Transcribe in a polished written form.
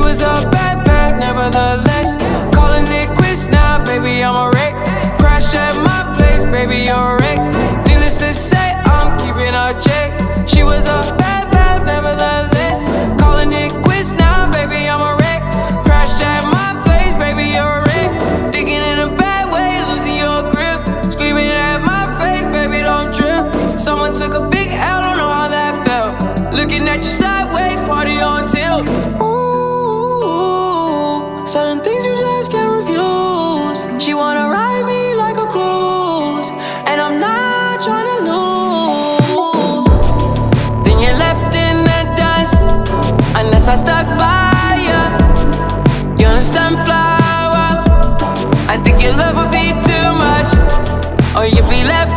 was a bad, bad, nevertheless. Calling it quits now, baby, I'm a wreck. Crash at my place, baby, you're a wreck. Needless to say, I'm keeping a check. She was a bad, bad, nevertheless. Calling it quits now, baby, I'm a wreck. Crash at my place, baby, you're a wreck. Thinking in a bad way, losing your grip. Screaming at my face, baby, don't trip. Someone took a big L, don't know how that felt. Looking at you sideways, party on tilt. Ooh, certain things you just can't refuse. She wanna ride me like a cruise, and I'm not trying to lose. Then you're left in the dust, unless I stuck by ya. You're a sunflower. I think your love would be too much, or you'd be left